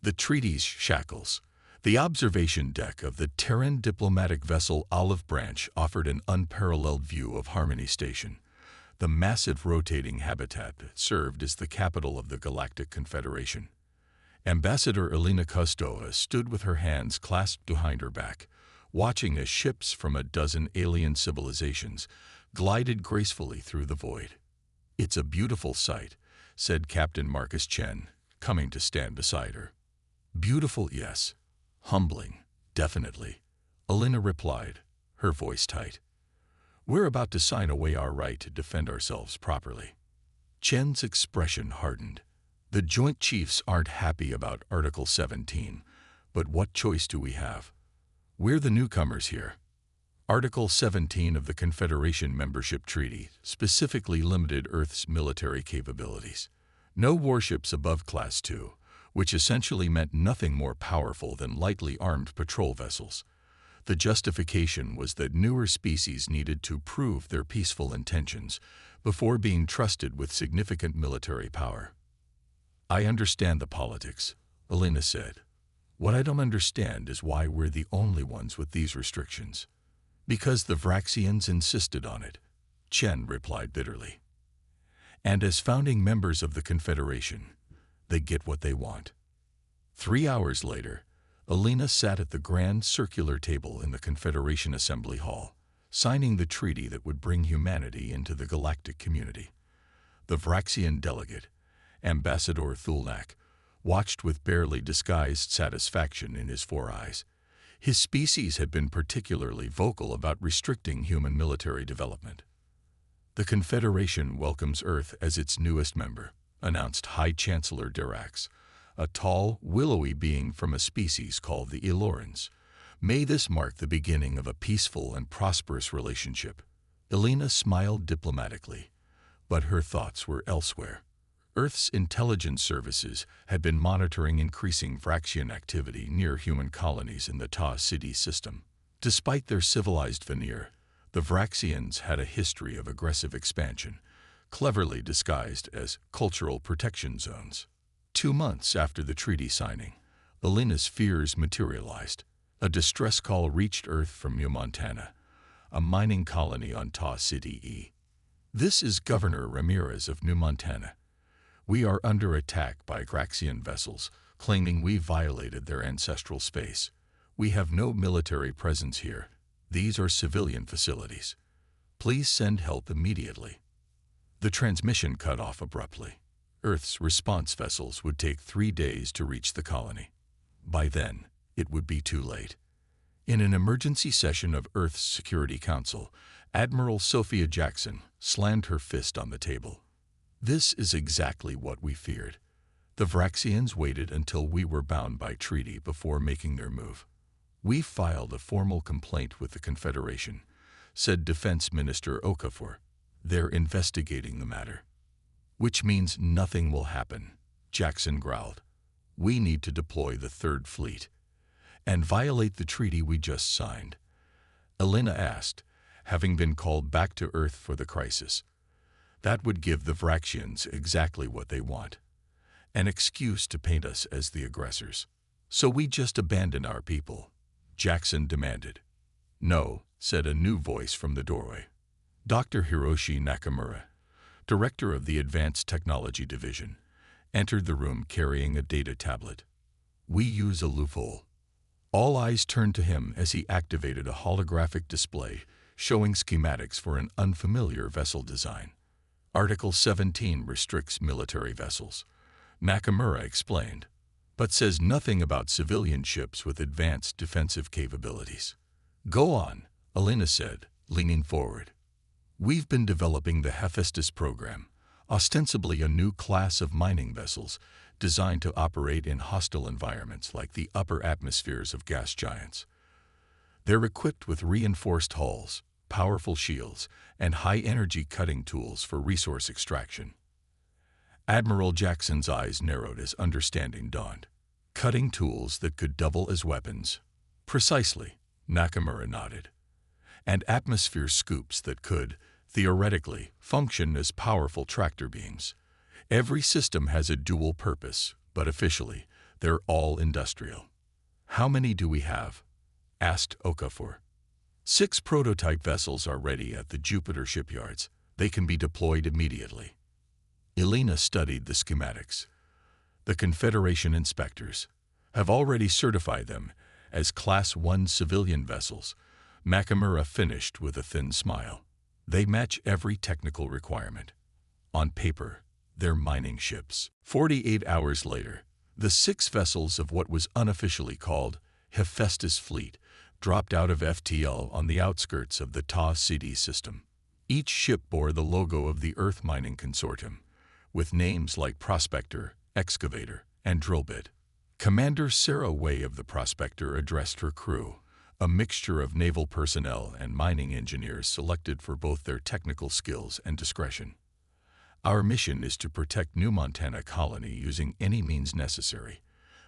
The treaty's shackles. The observation deck of the Terran diplomatic vessel Olive Branch offered an unparalleled view of Harmony Station, the massive rotating habitat that served as the capital of the Galactic Confederation. Ambassador Elena Kostova stood with her hands clasped behind her back, watching as ships from a dozen alien civilizations glided gracefully through the void. "It's a beautiful sight," said Captain Marcus Chen, coming to stand beside her. "Beautiful, yes. Humbling, definitely," Elena replied, her voice tight. "We're about to sign away our right to defend ourselves properly." Chen's expression hardened. "The Joint Chiefs aren't happy about Article 17, but what choice do we have? We're the newcomers here." Article 17 of the Confederation Membership Treaty specifically limited Earth's military capabilities. No warships above Class 2, which essentially meant nothing more powerful than lightly armed patrol vessels. The justification was that newer species needed to prove their peaceful intentions before being trusted with significant military power. "I understand the politics," Elena said. "What I don't understand is why we're the only ones with these restrictions." "Because the Vraxians insisted on it," Chen replied bitterly. "And as founding members of the Confederation, they get what they want." 3 hours later, Elena sat at the grand circular table in the Confederation Assembly Hall, signing the treaty that would bring humanity into the galactic community. The Vraxian delegate, Ambassador Thulnak, watched with barely disguised satisfaction in his 4 eyes. His species had been particularly vocal about restricting human military development. "The Confederation welcomes Earth as its newest member," announced High Chancellor Dirax, a tall, willowy being from a species called the Elorans. "May this mark the beginning of a peaceful and prosperous relationship." Elena smiled diplomatically, but her thoughts were elsewhere. Earth's intelligence services had been monitoring increasing Vraxian activity near human colonies in the Ta City system. Despite their civilized veneer, the Vraxians had a history of aggressive expansion, cleverly disguised as cultural protection zones. 2 months after the treaty signing, Elena's fears materialized. A distress call reached Earth from New Montana, a mining colony on Ta City E. "This is Governor Ramirez of New Montana. We are under attack by Graxian vessels, claiming we violated their ancestral space. We have no military presence here. These are civilian facilities. Please send help immediately." The transmission cut off abruptly. Earth's response vessels would take 3 days to reach the colony. By then, it would be too late. In an emergency session of Earth's Security Council, Admiral Sophia Jackson slammed her fist on the table. "This is exactly what we feared. The Vraxians waited until we were bound by treaty before making their move. We filed a formal complaint with the Confederation," said Defense Minister Okafor. "They're investigating the matter." "Which means nothing will happen," Jackson growled. "We need to deploy the Third Fleet." "And violate the treaty we just signed?" Elena asked, having been called back to Earth for the crisis. "That would give the Vraxians exactly what they want. An excuse to paint us as the aggressors. So we just abandon our people?" Jackson demanded. "No," said a new voice from the doorway. Dr. Hiroshi Nakamura, director of the Advanced Technology Division, entered the room carrying a data tablet. "We use a loophole." All eyes turned to him as he activated a holographic display showing schematics for an unfamiliar vessel design. "Article 17 restricts military vessels," Nakamura explained, "but says nothing about civilian ships with advanced defensive capabilities." "Go on," Elena said, leaning forward. "We've been developing the Hephaestus program, ostensibly a new class of mining vessels designed to operate in hostile environments like the upper atmospheres of gas giants. They're equipped with reinforced hulls, powerful shields, and high-energy cutting tools for resource extraction." Admiral Jackson's eyes narrowed as understanding dawned. "Cutting tools that could double as weapons?" "Precisely," Nakamura nodded. "And atmosphere scoops that could, theoretically, function as powerful tractor beams. Every system has a dual purpose, but officially, They're all industrial. How many do we have? Asked Okafor. 6 prototype vessels are ready at the Jupiter shipyards. They can be deployed immediately. Elena studied the schematics. The Confederation inspectors have already certified them as Class 1 civilian vessels. Nakamura finished with a thin smile. They match every technical requirement. On paper, they're mining ships. 48 hours later, the 6 vessels of what was unofficially called Hephaestus Fleet dropped out of FTL on the outskirts of the Ta City system. Each ship bore the logo of the Earth Mining Consortium, with names like Prospector, Excavator, and Drillbit. Commander Sarah Way of the Prospector addressed her crew, a mixture of naval personnel and mining engineers selected for both their technical skills and discretion. Our mission is to protect New Montana Colony using any means necessary,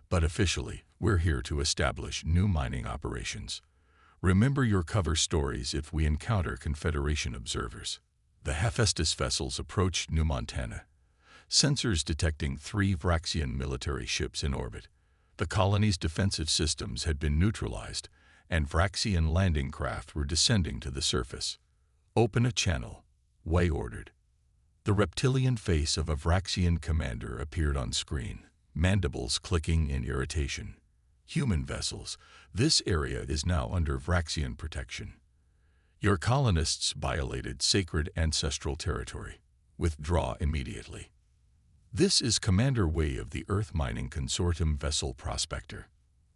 but officially, we're here to establish new mining operations. Remember your cover stories if we encounter Confederation observers. The Hephaestus vessels approached New Montana, sensors detecting 3 Vraxian military ships in orbit. The colony's defensive systems had been neutralized, and Vraxian landing craft were descending to the surface. Open a channel, Way ordered. The reptilian face of a Vraxian commander appeared on screen, mandibles clicking in irritation. Human vessels, this area is now under Vraxian protection. Your colonists violated sacred ancestral territory. Withdraw immediately. This is Commander Way of the Earth Mining Consortium vessel Prospector.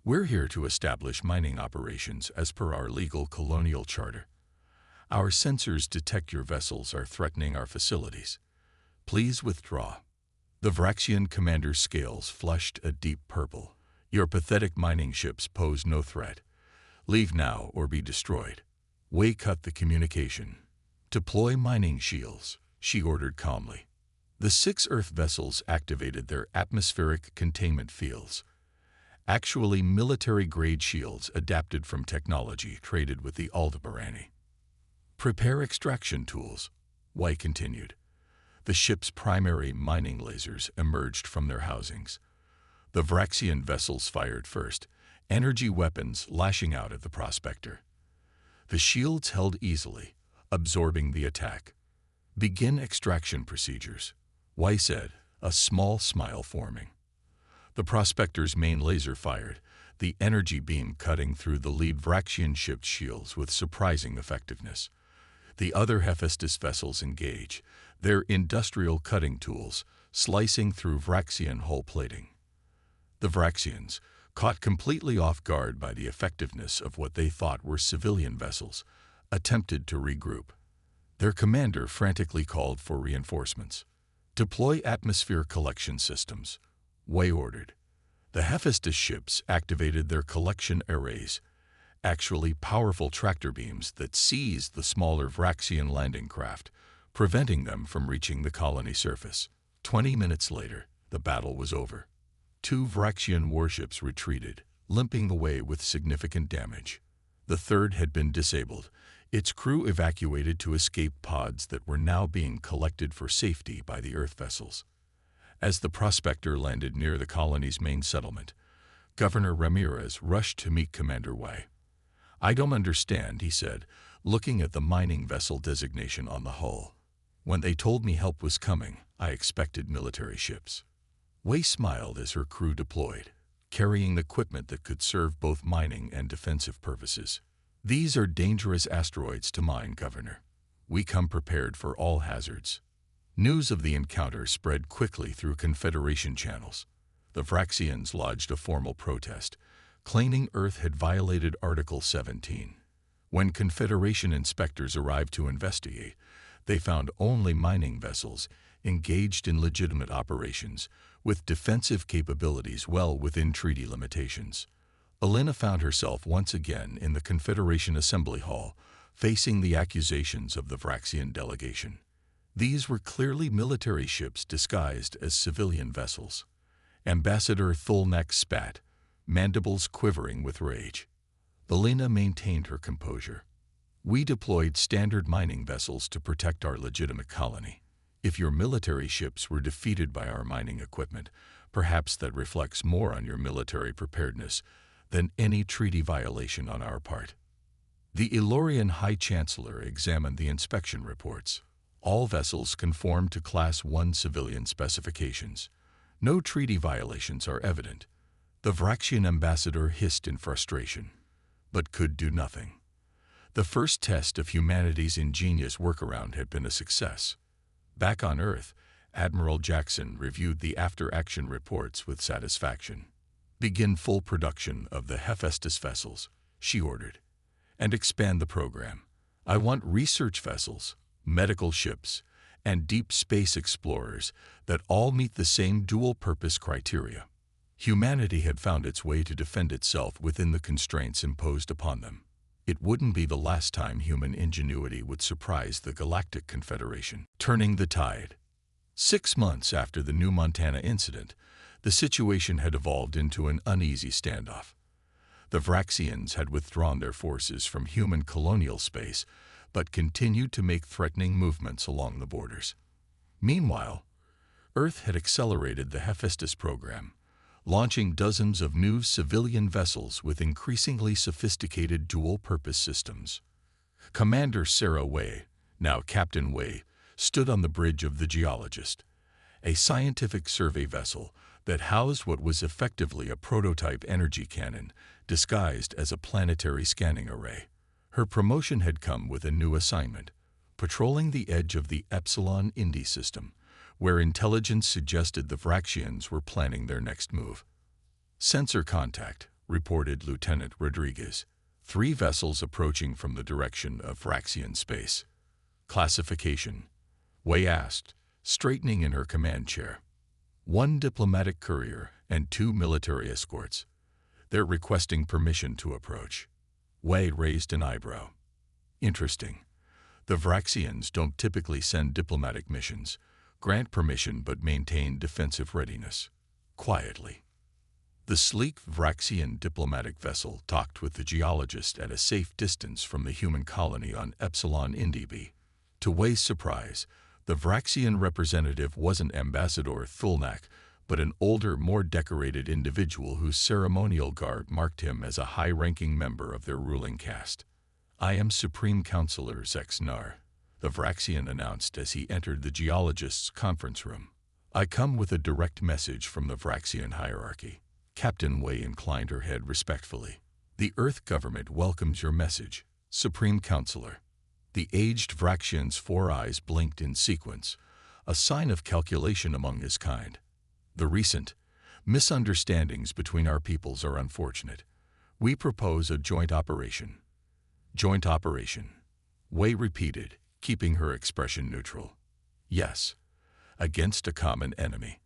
We're here to establish mining operations as per our legal colonial charter. Our sensors detect your vessels are threatening our facilities. Please withdraw. The Vraxian commander's scales flushed a deep purple. Your pathetic mining ships pose no threat. Leave now or be destroyed. Way cut the communication. Deploy mining shields, she ordered calmly. The 6 Earth vessels activated their atmospheric containment fields, actually military-grade shields adapted from technology traded with the Aldebarani. Prepare extraction tools, Way continued. The ship's primary mining lasers emerged from their housings. The Vraxian vessels fired first, energy weapons lashing out at the Prospector. The shields held easily, absorbing the attack. Begin extraction procedures, Way said, a small smile forming. The Prospector's main laser fired, the energy beam cutting through the lead Vraxian ship's shields with surprising effectiveness. The other Hephaestus vessels engage, their industrial cutting tools slicing through Vraxian hull plating. The Vraxians, caught completely off guard by the effectiveness of what they thought were civilian vessels, attempted to regroup. Their commander frantically called for reinforcements. Deploy atmosphere collection systems, Way ordered. The Hephaestus ships activated their collection arrays, actually powerful tractor beams that seized the smaller Vraxian landing craft, preventing them from reaching the colony surface. 20 minutes later, the battle was over. 2 Vraxian warships retreated, limping away with significant damage. The third had been disabled, its crew evacuated to escape pods that were now being collected for safety by the Earth vessels. As the Prospector landed near the colony's main settlement, Governor Ramirez rushed to meet Commander Way. I don't understand, he said, looking at the mining vessel designation on the hull. When they told me help was coming, I expected military ships. Way smiled as her crew deployed, carrying equipment that could serve both mining and defensive purposes. These are dangerous asteroids to mine, Governor. We come prepared for all hazards. News of the encounter spread quickly through Confederation channels. The Vraxians lodged a formal protest, claiming Earth had violated Article 17. When Confederation inspectors arrived to investigate, they found only mining vessels engaged in legitimate operations with defensive capabilities well within treaty limitations. Elena found herself once again in the Confederation Assembly Hall, facing the accusations of the Vraxian delegation. These were clearly military ships disguised as civilian vessels. Ambassador Thulnak spat, mandibles quivering with rage. Elena maintained her composure. We deployed standard mining vessels to protect our legitimate colony. If your military ships were defeated by our mining equipment, Perhaps that reflects more on your military preparedness than any treaty violation on our part. The Ilorian High Chancellor examined the inspection reports. All vessels conform to Class 1 civilian specifications. No treaty violations are evident. The Vraxian ambassador hissed in frustration, but could do nothing. The first test of humanity's ingenious workaround had been a success. Back on Earth, Admiral Jackson reviewed the after-action reports with satisfaction. "Begin full production of the Hephaestus vessels," she ordered, "and expand the program. I want research vessels, medical ships, and deep space explorers that all meet the same dual-purpose criteria." Humanity had found its way to defend itself within the constraints imposed upon them. It wouldn't be the last time human ingenuity would surprise the Galactic Confederation. Turning the tide. 6 months after the New Montana incident, the situation had evolved into an uneasy standoff. The Vraxians had withdrawn their forces from human colonial space, but continued to make threatening movements along the borders. Meanwhile, Earth had accelerated the Hephaestus program, launching dozens of new civilian vessels with increasingly sophisticated dual-purpose systems. Commander Sarah Way, now Captain Way, stood on the bridge of the Geologist, a scientific survey vessel that housed what was effectively a prototype energy cannon disguised as a planetary scanning array. Her promotion had come with a new assignment, patrolling the edge of the Epsilon Indi system, where intelligence suggested the Vraxians were planning their next move. "Sensor contact," reported Lieutenant Rodriguez. 3 vessels approaching from the direction of Vraxian space. "Classification?" Way asked, straightening in her command chair. 1 diplomatic courier and 2 military escorts. They're requesting permission to approach. Way raised an eyebrow. "Interesting. The Vraxians don't typically send diplomatic missions, grant permission but maintain defensive readiness." Quietly. The sleek Vraxian diplomatic vessel docked with the Geologist at a safe distance from the human colony on Epsilon Indi B. To Way's surprise, the Vraxian representative wasn't Ambassador Thulnak, but an older, more decorated individual whose ceremonial garb marked him as a high-ranking member of their ruling caste. "I am Supreme Counselor Zexnar," the Vraxian announced as he entered the Geologist's conference room. "I come with a direct message from the Vraxian hierarchy." Captain Way inclined her head respectfully. "The Earth government welcomes your message, Supreme Counselor." The aged Vraxian's 4 eyes blinked in sequence, a sign of calculation among his kind. "The recent misunderstandings between our peoples are unfortunate. We propose a joint operation." "Joint operation," Way repeated, keeping her expression neutral. "Yes, against a common enemy."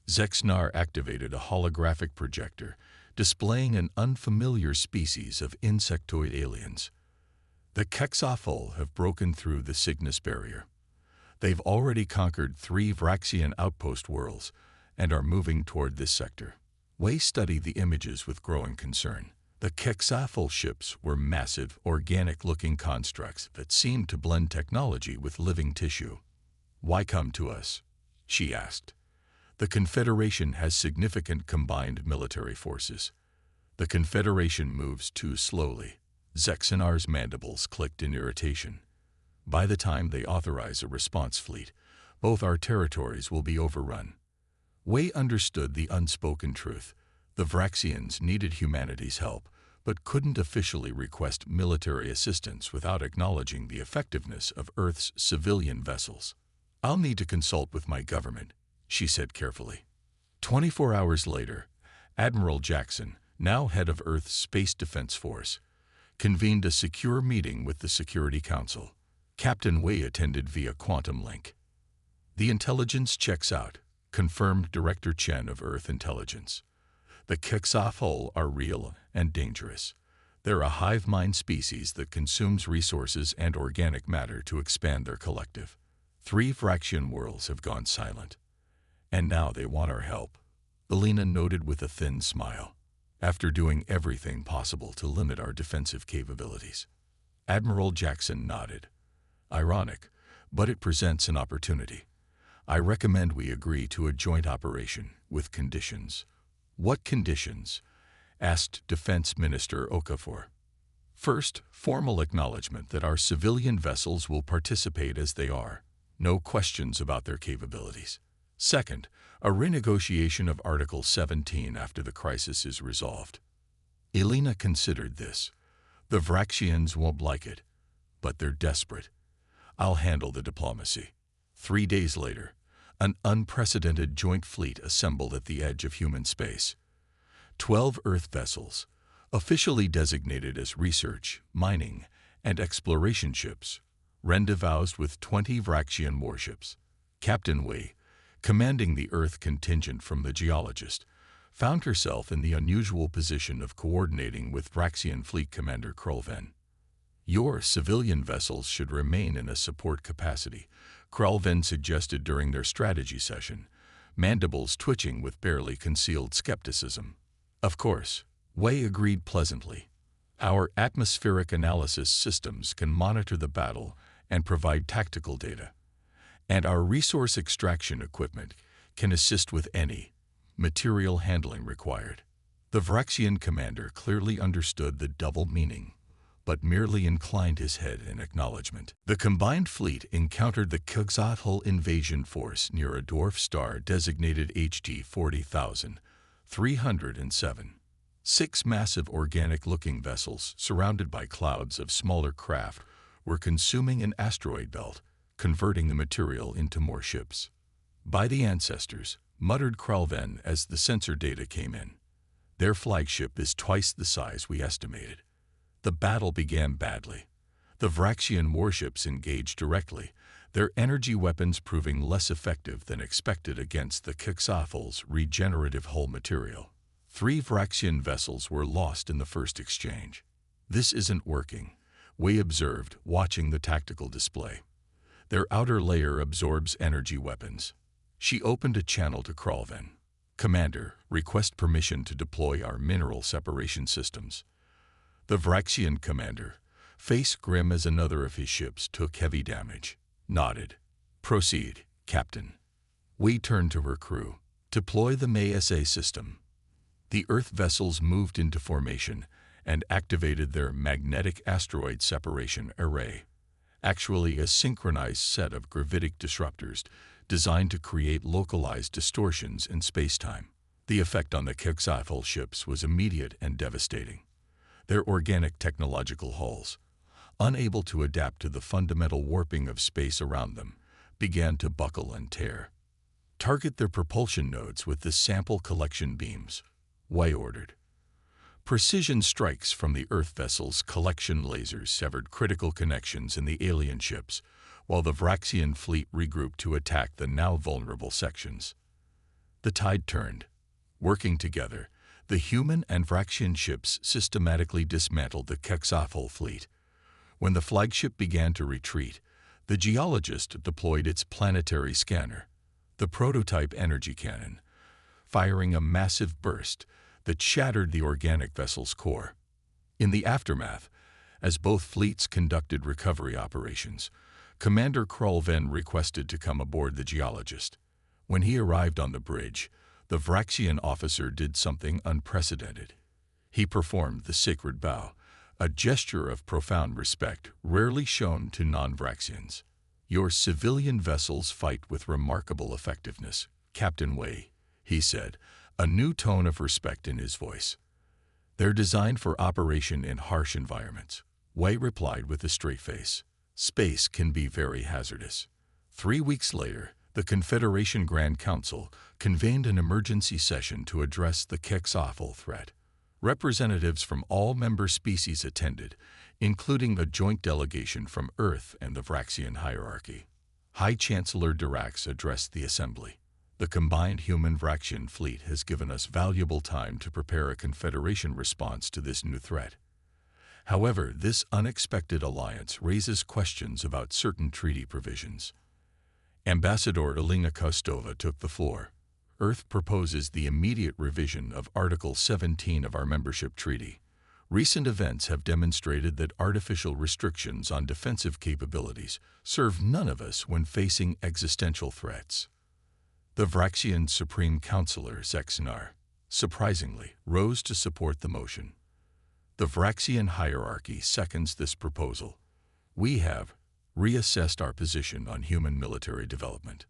Zexnar activated a holographic projector, displaying an unfamiliar species of insectoid aliens. "The Kexophol have broken through the Cygnus barrier. They've already conquered 3 Vraxian outpost worlds and are moving toward this sector." Way studied the images with growing concern. The Kexophol ships were massive, organic-looking constructs that seemed to blend technology with living tissue. "Why come to us?" she asked. "The Confederation has significant combined military forces." "The Confederation moves too slowly." Zexnar's mandibles clicked in irritation. "By the time they authorize a response fleet, both our territories will be overrun." Way understood the unspoken truth. The Vraxians needed humanity's help, but couldn't officially request military assistance without acknowledging the effectiveness of Earth's civilian vessels. "I'll need to consult with my government," she said carefully. 24 hours later, Admiral Jackson, now head of Earth's Space Defense Force, convened a secure meeting with the Security Council. Captain Way attended via quantum link. "The intelligence checks out," confirmed Director Chen of Earth Intelligence. "The Kexophol are real and dangerous. They're a hive mind species that consumes resources and organic matter to expand their collective. 3 Vraxian worlds have gone silent. And now they want our help," Elena noted with a thin smile, "after doing everything possible to limit our defensive capabilities." Admiral Jackson nodded. "Ironic, but it presents an opportunity. I recommend we agree to a joint operation with conditions. What conditions? Asked Defense Minister Okafor. First, formal acknowledgement that our civilian vessels will participate as they are. No questions about their capabilities. Second, a renegotiation of Article 17 after the crisis is resolved. Elena considered this. The Vraxians won't like it, but they're desperate. I'll handle the diplomacy. 3 days later, an unprecedented joint fleet assembled at the edge of human space. 12 Earth vessels, officially designated as research, mining, and exploration ships, rendezvoused with 20 Vraxian warships. Captain Wei, commanding the Earth contingent from the geologist, found herself in the unusual position of coordinating with Vraxian Fleet Commander Krolven. Your civilian vessels should remain in a support capacity, Krolven suggested during their strategy session, mandibles twitching with barely concealed skepticism. Of course, Wei agreed pleasantly. Our atmospheric analysis systems can monitor the battle and provide tactical data, and our resource extraction equipment can assist with any material handling required. The Vraxian commander clearly understood the double meaning, but merely inclined his head in acknowledgement. The combined fleet encountered the Quetzalcoatl invasion force near a dwarf star designated HD 40,307. 6 massive organic-looking vessels, surrounded by clouds of smaller craft, were consuming an asteroid belt, converting the material into more ships. By the ancestors, muttered Krolven as the sensor data came in. Their flagship is twice the size we estimated. The battle began badly. The Vraxian warships engaged directly, their energy weapons proving less effective than expected against the Quetzalcoatl's regenerative hull material. 3 Vraxian vessels were lost in the first exchange. This isn't working, Wei observed, watching the tactical display. Their outer layer absorbs energy weapons. She opened a channel to Krolven. Commander, request permission to deploy our mineral separation systems. The Vraxian commander, face grim as another of his ships took heavy damage, nodded. Proceed, Captain. Wei turned to her crew. Deploy the May-SA system. The Earth vessels moved into formation and activated their magnetic asteroid separation array, actually a synchronized set of gravitic disruptors designed to create localized distortions in spacetime. The effect on the Quetzalcoatl ships was immediate and devastating. Their organic technological hulls, unable to adapt to the fundamental warping of space around them, began to buckle and tear. Target their propulsion nodes with the sample collection beams, Wei ordered. Precision strikes from the Earth vessel's collection lasers severed critical connections in the alien ships, while the Vraxian fleet regrouped to attack the now vulnerable sections. The tide turned. Working together, the human and Vraxian ships systematically dismantled the Quetzalcoatl fleet. When the flagship began to retreat, the geologist deployed its planetary scanner, the prototype energy cannon, firing a massive burst that shattered the organic vessel's core. In the aftermath, as both fleets conducted recovery operations, Commander Krolven requested to come aboard the geologist. When he arrived on the bridge, the Vraxian officer did something unprecedented. He performed the sacred bow, a gesture of profound respect rarely shown to non-Vraxians. Your civilian vessels fight with remarkable effectiveness, Captain Wei, he said, a new tone of respect in his voice. They're designed for operation in harsh environments, Wei replied with a straight face. Space can be very hazardous. 3 weeks later, the Confederation Grand Council convened an emergency session to address the Quetzalcoatl threat. Representatives from all member species attended, including a joint delegation from Earth and the Vraxian hierarchy. High Chancellor Dirax addressed the assembly. The combined human-Vraxian fleet has given us valuable time to prepare a Confederation response to this new threat. However, this unexpected alliance raises questions about certain treaty provisions. Ambassador Elena Kostova took the floor. Earth proposes the immediate revision of Article 17 of our membership treaty. Recent events have demonstrated that artificial restrictions on defensive capabilities serve none of us when facing existential threats. The Vraxian Supreme Councilor Zexnar, surprisingly, rose to support the motion. The Vraxian hierarchy seconds this proposal. We have reassessed our position on human military development.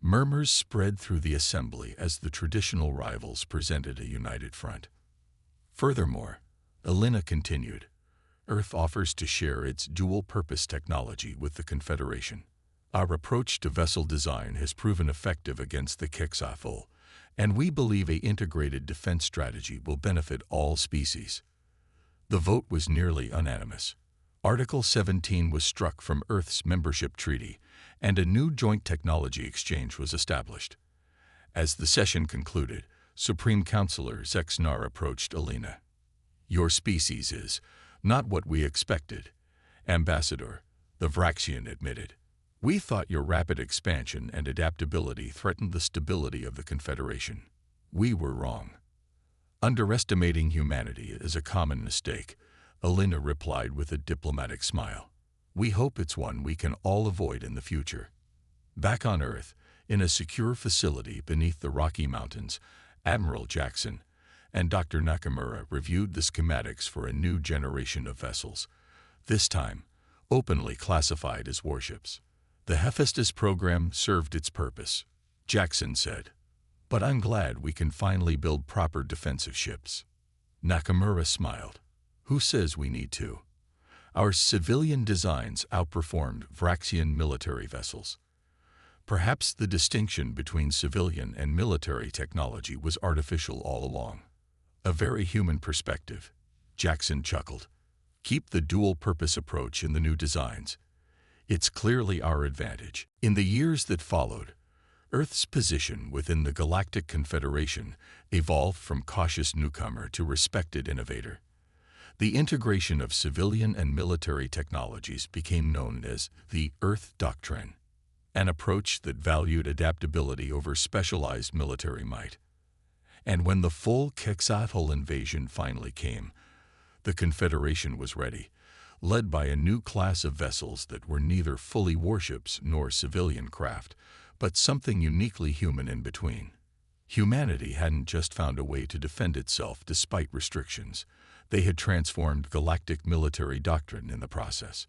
Murmurs spread through the assembly as the traditional rivals presented a united front. Furthermore, Elena continued, Earth offers to share its dual-purpose technology with the Confederation. Our approach to vessel design has proven effective against the Quetzalcoatl, and we believe an integrated defense strategy will benefit all species. The vote was nearly unanimous. Article 17 was struck from Earth's membership treaty, and a new joint technology exchange was established. As the session concluded, Supreme Councilor Zexnar approached Elena. Your species is not what we expected, Ambassador, the Vraxian admitted. We thought your rapid expansion and adaptability threatened the stability of the Confederation. We were wrong. Underestimating humanity is a common mistake, Elena replied with a diplomatic smile. We hope it's one we can all avoid in the future. Back on Earth, in a secure facility beneath the Rocky Mountains, Admiral Jackson and Dr. Nakamura reviewed the schematics for a new generation of vessels, this time openly classified as warships. The Hephaestus program served its purpose, Jackson said. But I'm glad we can finally build proper defensive ships. Nakamura smiled. Who says we need to? Our civilian designs outperformed Vraxian military vessels. Perhaps the distinction between civilian and military technology was artificial all along. A very human perspective, Jackson chuckled. Keep the dual-purpose approach in the new designs. It's clearly our advantage. In the years that followed, Earth's position within the Galactic Confederation evolved from cautious newcomer to respected innovator. The integration of civilian and military technologies became known as the Earth Doctrine, an approach that valued adaptability over specialized military might. And when the full Quetzalcoatl invasion finally came, the Confederation was ready, led by a new class of vessels that were neither fully warships nor civilian craft, but something uniquely human in between. Humanity hadn't just found a way to defend itself despite restrictions. They had transformed galactic military doctrine in the process.